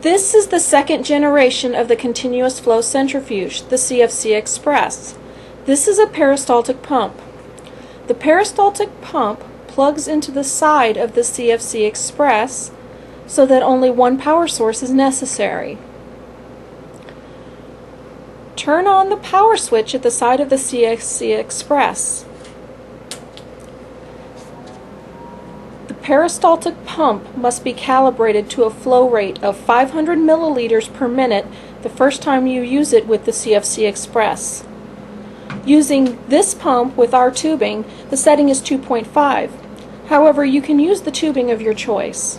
This is the second generation of the continuous flow centrifuge, the CFC Express. This is a peristaltic pump. The peristaltic pump plugs into the side of the CFC Express so that only one power source is necessary. Turn on the power switch at the side of the CFC Express. The peristaltic pump must be calibrated to a flow rate of 500 milliliters per minute the first time you use it with the CFC Express. Using this pump with our tubing, the setting is 2.5. However, you can use the tubing of your choice.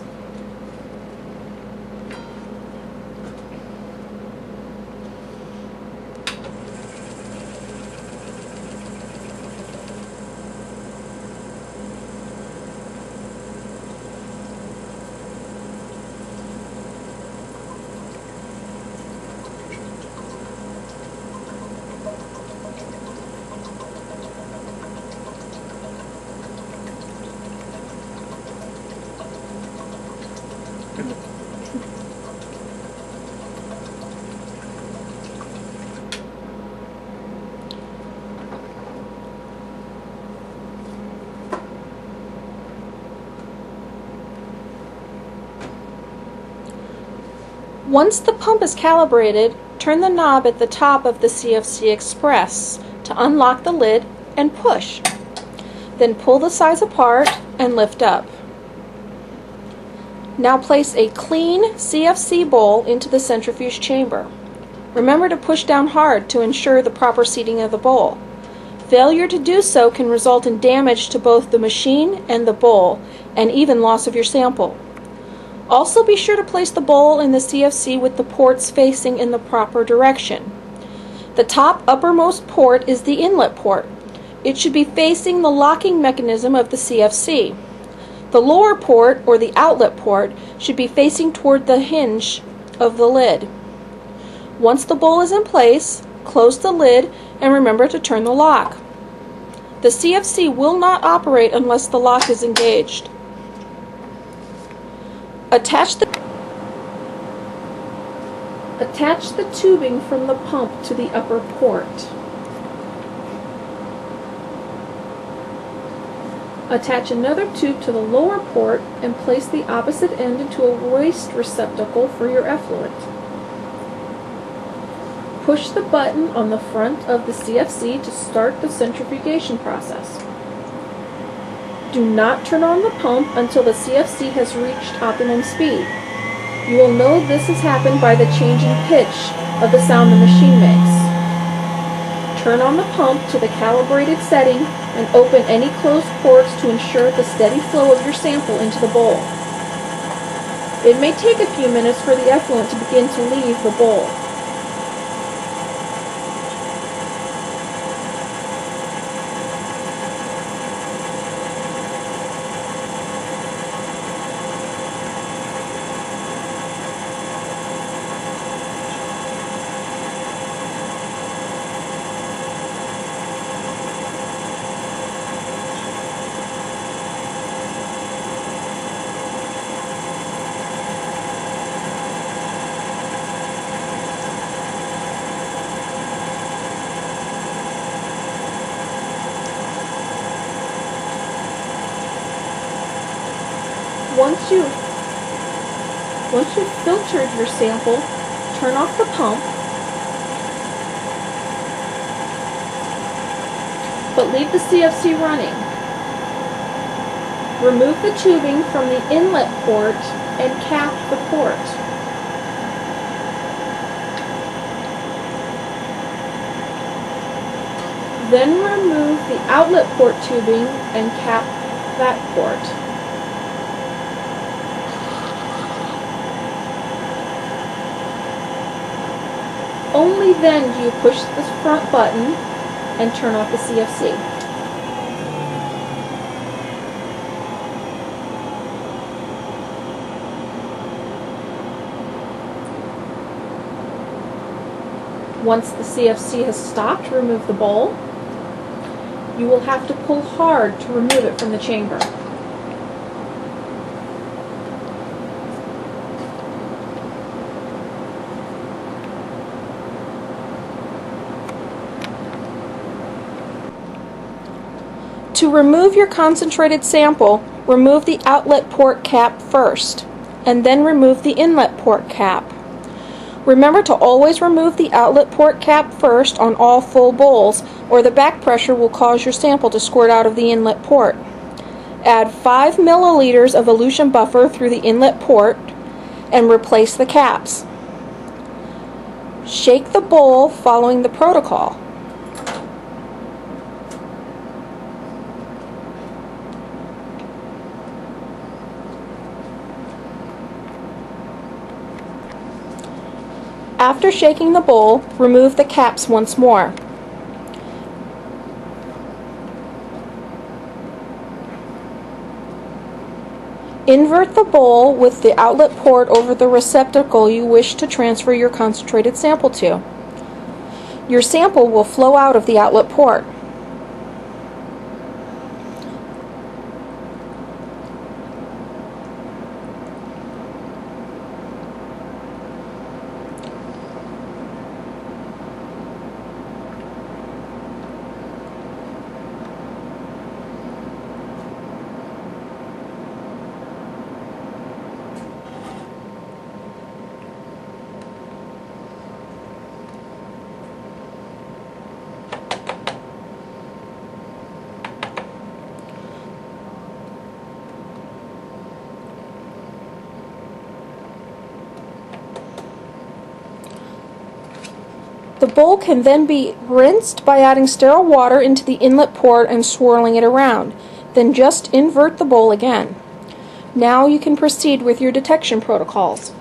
Once the pump is calibrated, turn the knob at the top of the CFC Express to unlock the lid and push. Then pull the sides apart and lift up. Now place a clean CFC bowl into the centrifuge chamber. Remember to push down hard to ensure the proper seating of the bowl. Failure to do so can result in damage to both the machine and the bowl, and even loss of your sample. Also be sure to place the bowl in the CFC with the ports facing in the proper direction. The top uppermost port is the inlet port. It should be facing the locking mechanism of the CFC. The lower port, or the outlet port, should be facing toward the hinge of the lid. Once the bowl is in place, close the lid and remember to turn the lock. The CFC will not operate unless the lock is engaged. Attach the tubing from the pump to the upper port. Attach another tube to the lower port and place the opposite end into a waste receptacle for your effluent. Push the button on the front of the CFC to start the centrifugation process. Do not turn on the pump until the CFC has reached optimum speed. You will know this has happened by the changing pitch of the sound the machine makes. Turn on the pump to the calibrated setting and open any closed ports to ensure the steady flow of your sample into the bowl. It may take a few minutes for the effluent to begin to leave the bowl. Once you've filtered your sample, turn off the pump, but leave the CFC running. Remove the tubing from the inlet port and cap the port. Then remove the outlet port tubing and cap that port. Only then do you push the front button and turn off the CFC. Once the CFC has stopped, remove the bowl. You will have to pull hard to remove it from the chamber. To remove your concentrated sample, remove the outlet port cap first, and then remove the inlet port cap. Remember to always remove the outlet port cap first on all full bowls, or the back pressure will cause your sample to squirt out of the inlet port. Add 5 milliliters of elution buffer through the inlet port and replace the caps. Shake the bowl following the protocol. After shaking the bowl, remove the caps once more. Invert the bowl with the outlet port over the receptacle you wish to transfer your concentrated sample to. Your sample will flow out of the outlet port. The bowl can then be rinsed by adding sterile water into the inlet port and swirling it around. Then just invert the bowl again. Now you can proceed with your detection protocols.